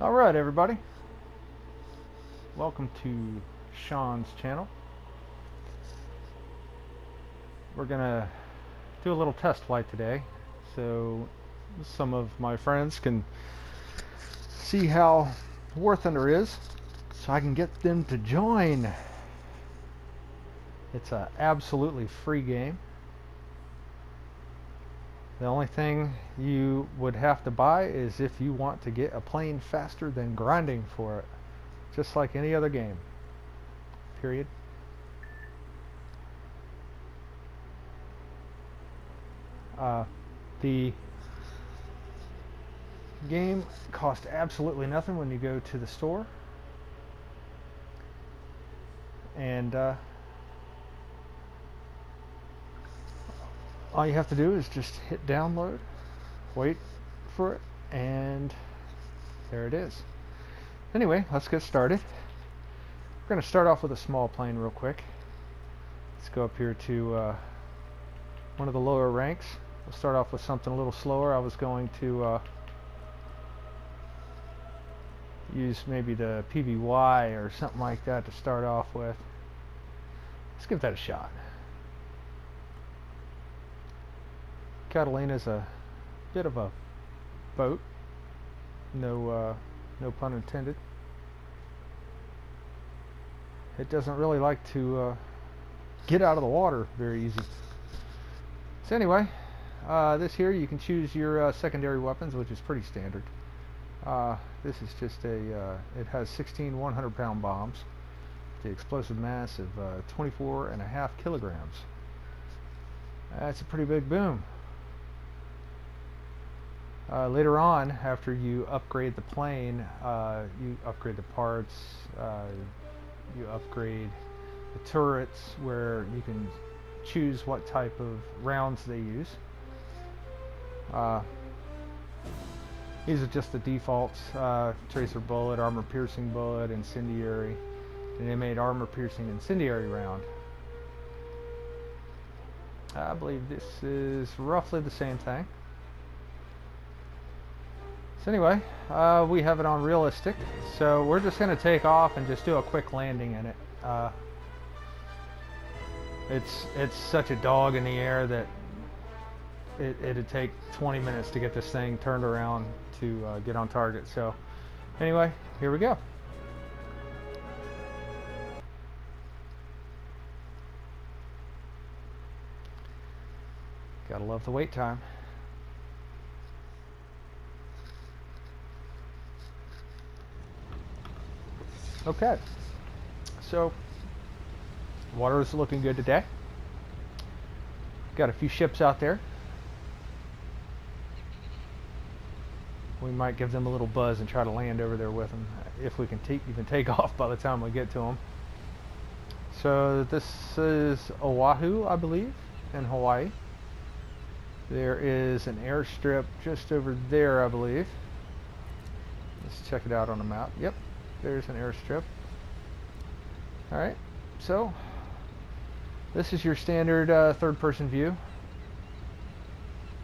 Alright everybody, welcome to Sean's channel. We're gonna do a little test flight today so some of my friends can see how War Thunder is, so I can get them to join. It's an absolutely free game. The only thing you would have to buy is if you want to get a plane faster than grinding for it, just like any other game, period. The game costs absolutely nothing when you go to the store, and all you have to do is just hit download, wait for it, and there it is. Anyway, let's get started. We're going to start off with a small plane real quick. Let's go up here to one of the lower ranks. We'll start off with something a little slower. I was going to use maybe the PVY or something like that to start off with. Let's give that a shot. Catalina's a bit of a boat. No pun intended. It doesn't really like to get out of the water very easy. So anyway, this here you can choose your secondary weapons, which is pretty standard. This is just a, it has 16 100-pound bombs, the explosive mass of 24.5 kilograms. That's a pretty big boom. Later on, after you upgrade the plane, you upgrade the parts, you upgrade the turrets, where you can choose what type of rounds they use. These are just the defaults: tracer bullet, armor piercing bullet, incendiary, and they made armor piercing incendiary round. I believe this is roughly the same thing. So anyway, we have it on realistic, so we're just going to take off and just do a quick landing in it. It's such a dog in the air that it'd take 20 minutes to get this thing turned around to get on target. So anyway, here we go. Gotta love the wait time. Okay, so water is looking good today. Got a few ships out there. We might give them a little buzz and try to land over there with them, if we can even take off by the time we get to them. So this is Oahu, I believe, in Hawaii. There is an airstrip just over there, I believe. Let's check it out on the map. Yep. There's an airstrip. Alright, so this is your standard third-person view.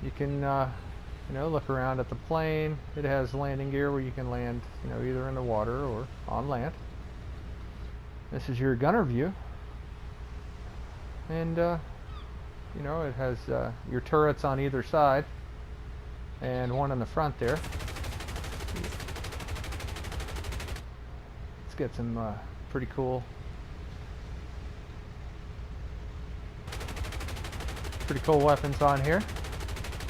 You can you know, look around at the plane. It has landing gear where you can land, you know, either in the water or on land. This is your gunner view, and you know, it has your turrets on either side and one in the front there. Get some pretty cool weapons on here.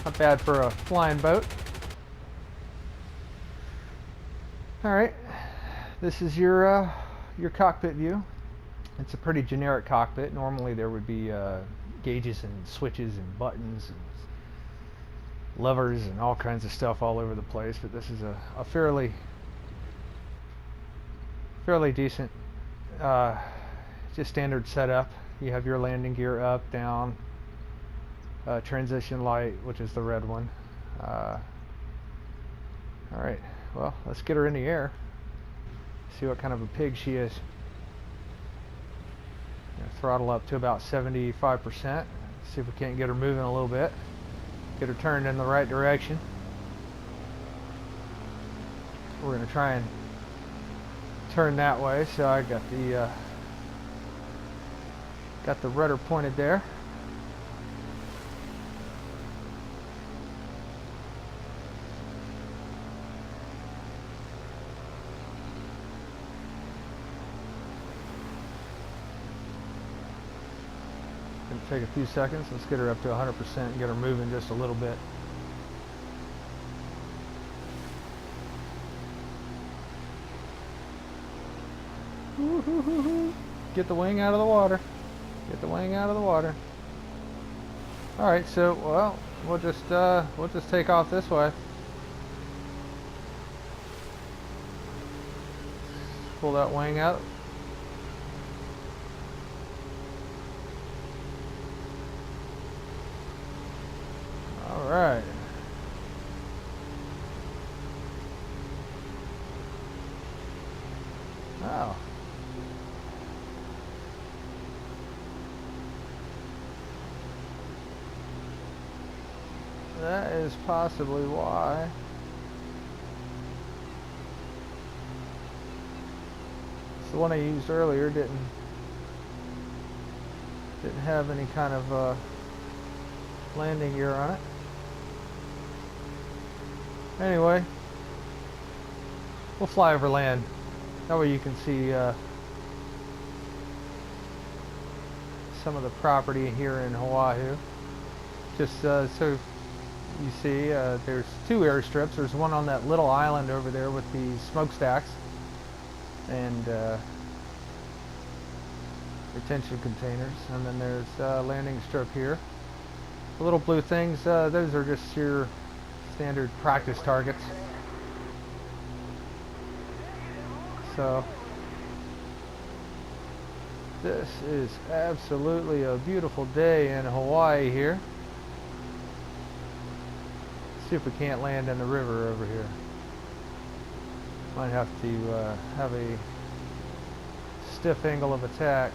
Not bad for a flying boat. Alright, this is your cockpit view. It's a pretty generic cockpit. Normally there would be gauges and switches and buttons and levers and all kinds of stuff all over the place, but this is a fairly decent, just standard setup. You have your landing gear up, down, transition light, which is the red one. Alright, well, let's get her in the air, see what kind of a pig she is. Throttle up to about 75%, see if we can't get her moving a little bit, get her turned in the right direction. we're going to try and turn that way. So I got the rudder pointed there. Gonna take a few seconds. Let's get her up to 100% and get her moving just a little bit. Get the wing out of the water. Get the wing out of the water. All right, so well, we'll just take off this way. Pull that wing out. All right. Wow. That is possibly why. It's the one I used earlier didn't have any kind of landing gear on it. Anyway, we'll fly over land. That way you can see some of the property here in Oahu. Just so you see, there's two airstrips. There's one on that little island over there with the smokestacks and retention containers, and then there's a landing strip here. The little blue things, those are just your standard practice targets. So this is absolutely a beautiful day in Hawaii here. See if we can't land in the river over here. Might have to have a stiff angle of attack.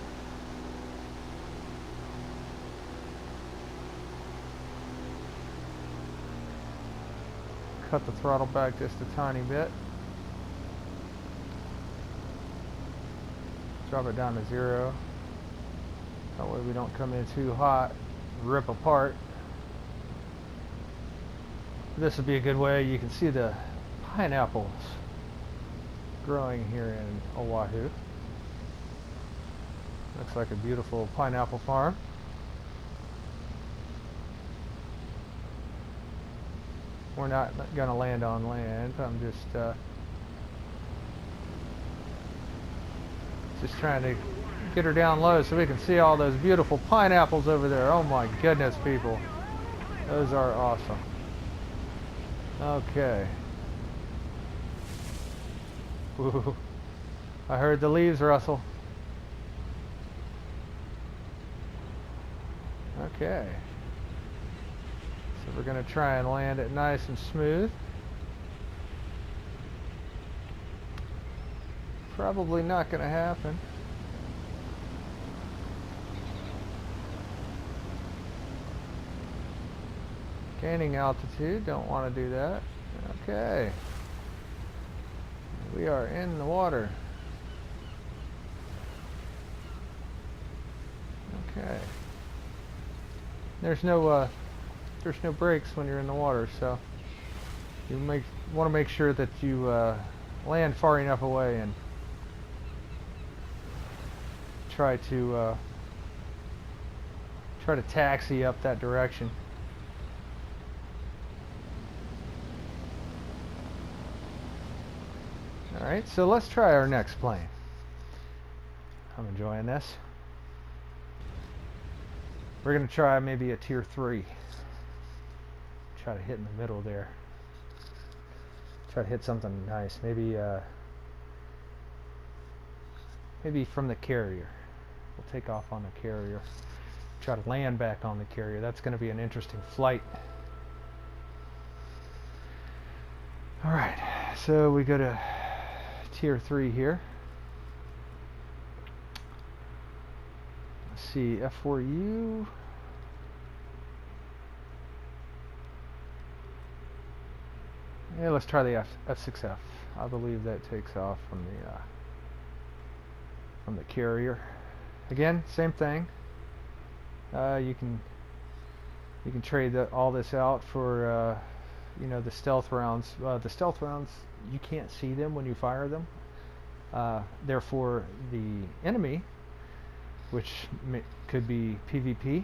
Cut the throttle back just a tiny bit. Drop it down to 0. That way we don't come in too hot, rip apart. This would be a good way. You can see the pineapples growing here in Oahu. Looks like a beautiful pineapple farm. We're not going to land on land. I'm just trying to get her down low so we can see all those beautiful pineapples over there. Oh my goodness, people. Those are awesome. Okay. Ooh, I heard the leaves rustle. Okay. So we're going to try and land it nice and smooth. Probably not going to happen. Gaining altitude, don't want to do that. Okay. We are in the water. Okay. There's no brakes when you're in the water, so you want to make sure that you land far enough away and try to taxi up that direction. Alright, so let's try our next plane. I'm enjoying this. We're going to try maybe a tier 3. Try to hit in the middle there. Try to hit something nice. Maybe from the carrier. We'll take off on the carrier. Try to land back on the carrier. That's going to be an interesting flight. Alright, so we go to tier 3 here. Let's see, F4U. Yeah, let's try the F6F. I believe that takes off from the carrier. Again, same thing. You can trade all this out for you know, the stealth rounds. The stealth rounds, you can't see them when you fire them. Therefore, the enemy, which could be PvP,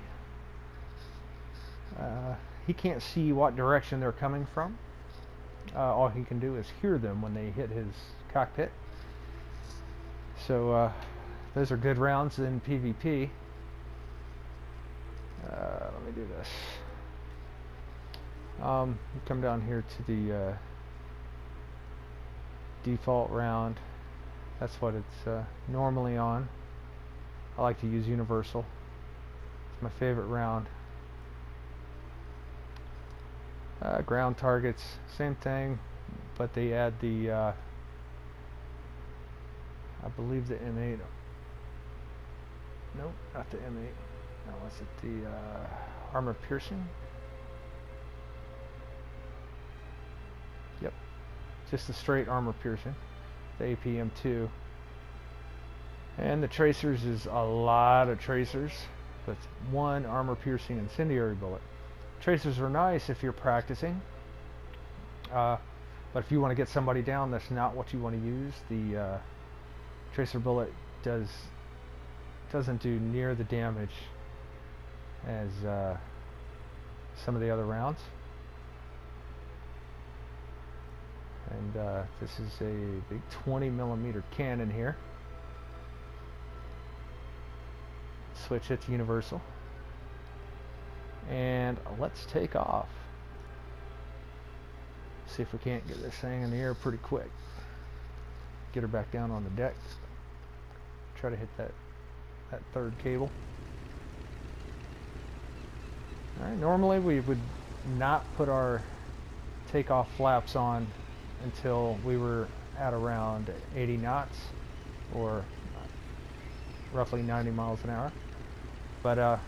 he can't see what direction they're coming from. All he can do is hear them when they hit his cockpit. So those are good rounds in PvP. Let me do this. Come down here to the default round. That's what it's normally on. I like to use universal. It's my favorite round. Ground targets, same thing, but they add the I believe the M8. Nope, not the M8. No, what's it? The armor piercing. Yep, just the straight armor piercing. The APM2. And the tracers is a lot of tracers, but one armor piercing incendiary bullet. Tracers are nice if you're practicing, but if you want to get somebody down, that's not what you want to use. The tracer bullet doesn't do near the damage as some of the other rounds. And this is a big 20mm cannon here. Switch it to universal. And let's take off. See if we can't get this thing in the air pretty quick. Get her back down on the deck. Try to hit that third cable. Alright, normally we would not put our takeoff flaps on until we were at around 80 knots or roughly 90 miles an hour. But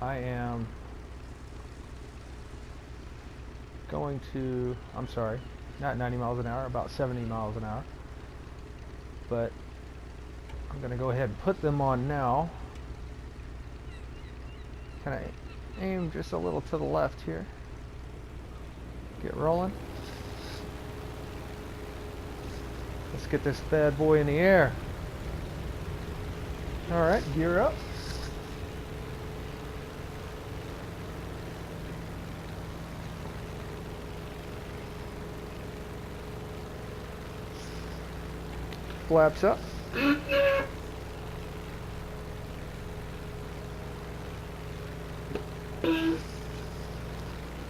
I am going to, I'm sorry, not 90 miles an hour, about 70 miles an hour. But I'm going to go ahead and put them on now. Can I aim just a little to the left here? Get rolling. Let's get this bad boy in the air. Alright, gear up. Flaps up.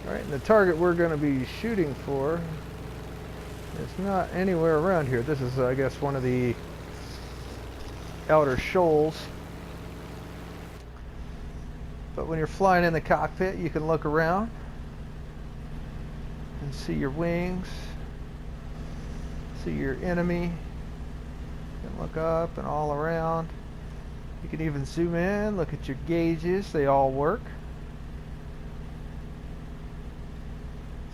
Alright, and the target we're going to be shooting for is not anywhere around here. This is, I guess, one of the outer shoals. But when you're flying in the cockpit, you can look around and see your wings, see your enemy. You can look up and all around. You can even zoom in, look at your gauges. They all work.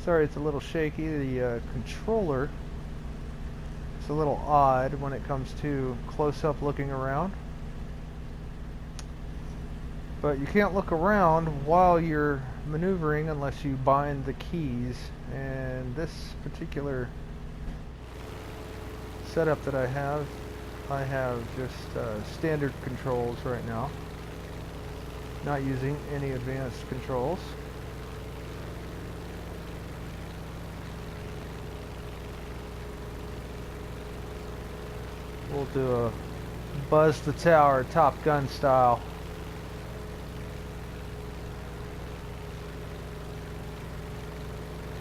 Sorry, it's a little shaky. The controller is a little odd when it comes to close-up looking around. But you can't look around while you're maneuvering unless you bind the keys. And this particular setup that I have just standard controls right now. Not using any advanced controls. We'll do a buzz the tower, Top Gun style.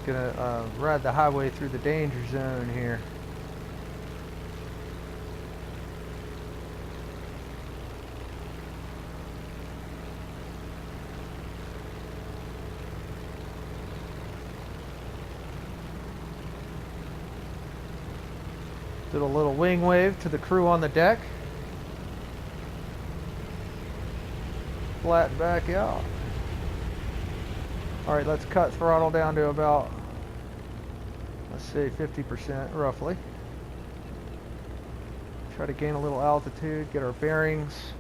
Gonna ride the highway through the danger zone here. Did a little wing wave to the crew on the deck. Flat back out. Alright, let's cut throttle down to about, let's say 50% roughly. Try to gain a little altitude, get our bearings.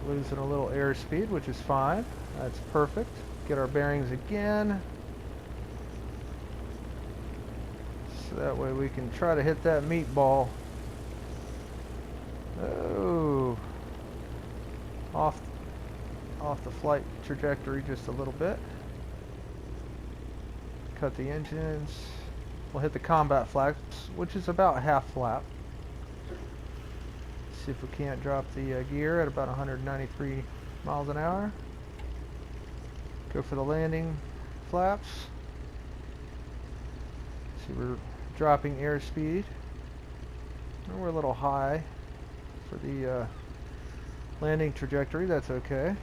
Losing a little airspeed, which is fine. That's perfect. Get our bearings again. So that way we can try to hit that meatball. Oh, off the flight trajectory just a little bit. Cut the engines. We'll hit the combat flaps, which is about half flap. See if we can't drop the gear at about 193 miles an hour. Go for the landing flaps. See, we're dropping airspeed. We're a little high for the landing trajectory. That's okay.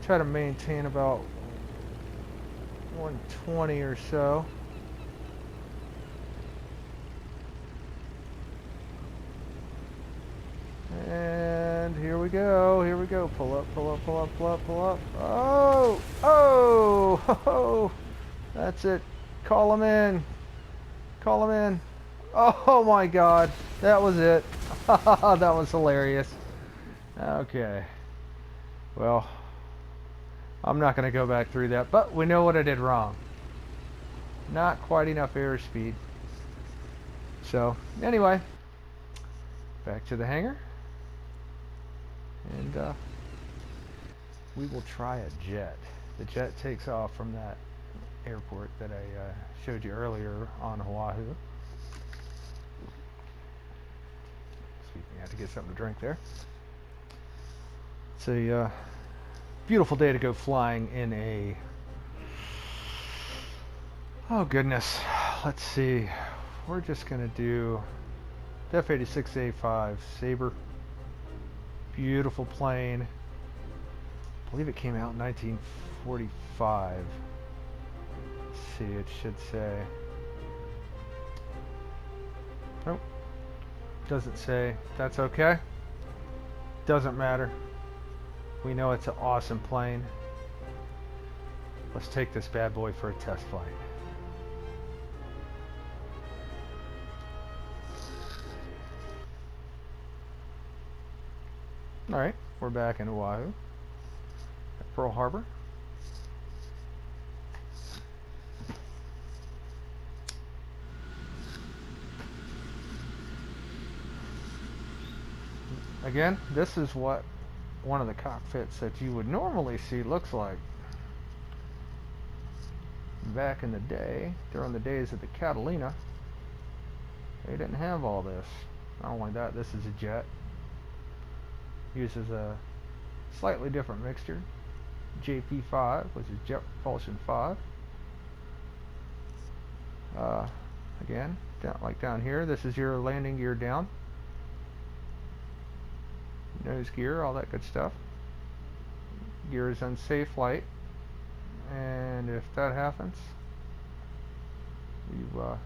Try to maintain about 120 or so. And here we go, here we go. Pull up, pull up, pull up, pull up, pull up. Oh, oh, oh, that's it. Call him in. Call him in. Oh my God, that was it. That was hilarious. Okay. Well, I'm not going to go back through that, but we know what I did wrong. Not quite enough airspeed. So, anyway, back to the hangar. And we will try a jet. The jet takes off from that airport that I showed you earlier on Oahu. Excuse me, I had to get something to drink there. It's a beautiful day to go flying in a... Oh goodness, let's see. We're just going to do the F-86A5 Sabre. Beautiful plane. I believe it came out in 1945. Let's see, it should say. Nope. Doesn't say. That's okay. Doesn't matter. We know it's an awesome plane. Let's take this bad boy for a test flight. Alright, we're back in Oahu at Pearl Harbor. Again, this is what one of the cockpits that you would normally see looks like. Back in the day, during the days of the Catalina, they didn't have all this. Not only that, this is a jet. Uses a slightly different mixture, JP5, which is Jet Propulsion 5. Again, like down here, this is your landing gear down, nose gear, all that good stuff. Gear is unsafe flight, and if that happens, you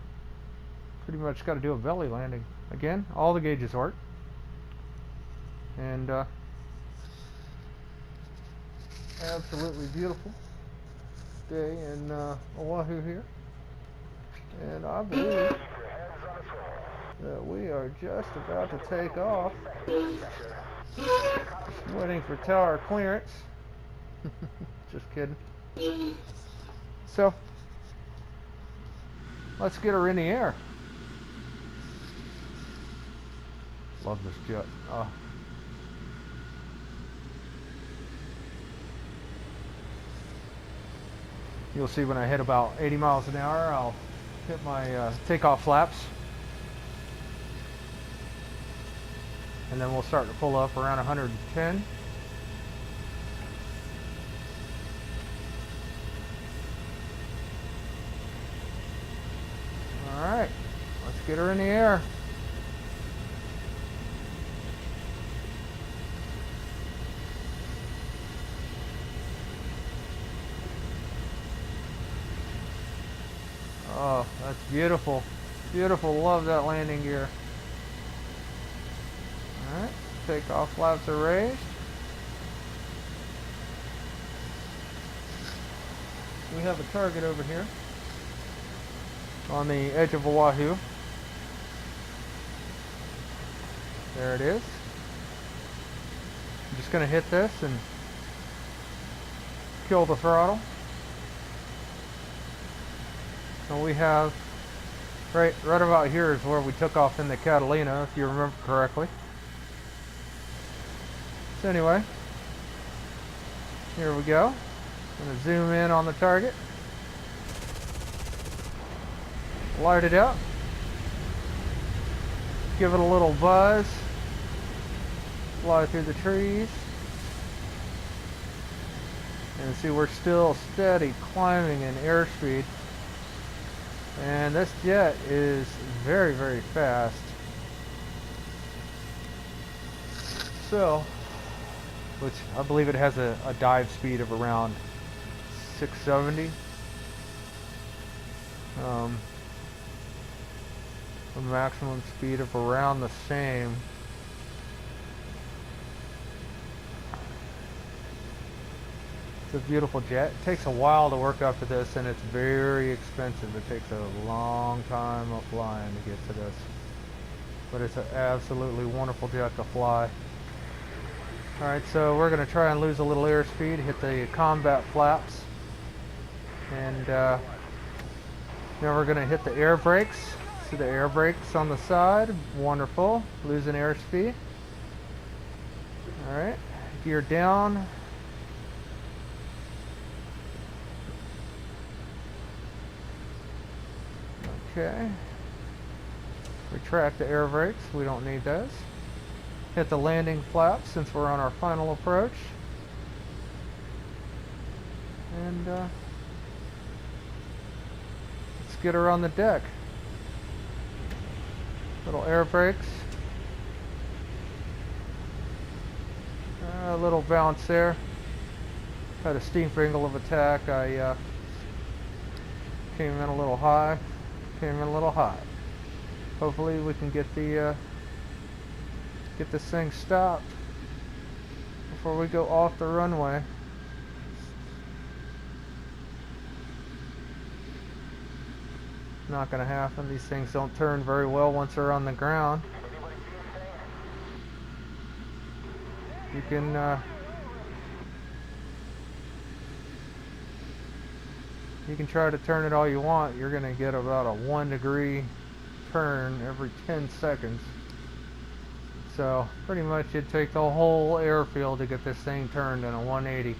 pretty much got to do a belly landing. Again, all the gauges work. And absolutely beautiful day in Oahu here, and I believe that we are just about to take off. Waiting for tower clearance. Just kidding. So let's get her in the air. Love this jet. You'll see when I hit about 80 miles an hour, I'll hit my takeoff flaps. And then we'll start to pull up around 110. Alright, let's get her in the air. Beautiful. Beautiful. Love that landing gear. Alright. Takeoff flaps are raised. We have a target over here on the edge of Oahu. There it is. I'm just going to hit this and kill the throttle. So we have right about here is where we took off in the Catalina, if you remember correctly. So anyway, here we go. I'm going to zoom in on the target. Light it up. Give it a little buzz. Fly through the trees. And see, we're still steady climbing in airspeed. And this jet is very, very fast. So, which I believe it has a dive speed of around 670. A maximum speed of around the same. It's a beautiful jet. It takes a while to work up to this, and it's very expensive. It takes a long time of flying to get to this. But it's an absolutely wonderful jet to fly. Alright, so we're going to try and lose a little airspeed, hit the combat flaps. And now we're going to hit the air brakes. See the air brakes on the side. Wonderful. Losing airspeed. Alright, gear down. Okay. Retract the air brakes. We don't need those. Hit the landing flaps since we're on our final approach. And let's get her on the deck. Little air brakes. A little bounce there. Had a steep angle of attack. I came in a little high. Hopefully we can get the get this thing stopped before we go off the runway. Not gonna happen. These things don't turn very well once they're on the ground. You can try to turn it all you want. You're gonna get about a 1 degree turn every 10 seconds. So pretty much it'd take the whole airfield to get this thing turned in a 180.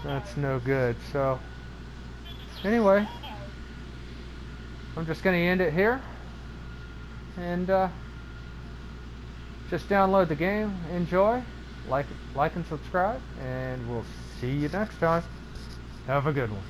That's no good. So anyway, I'm just going to end it here, and just download the game, enjoy, like and subscribe, and we'll see you next time. Have a good one.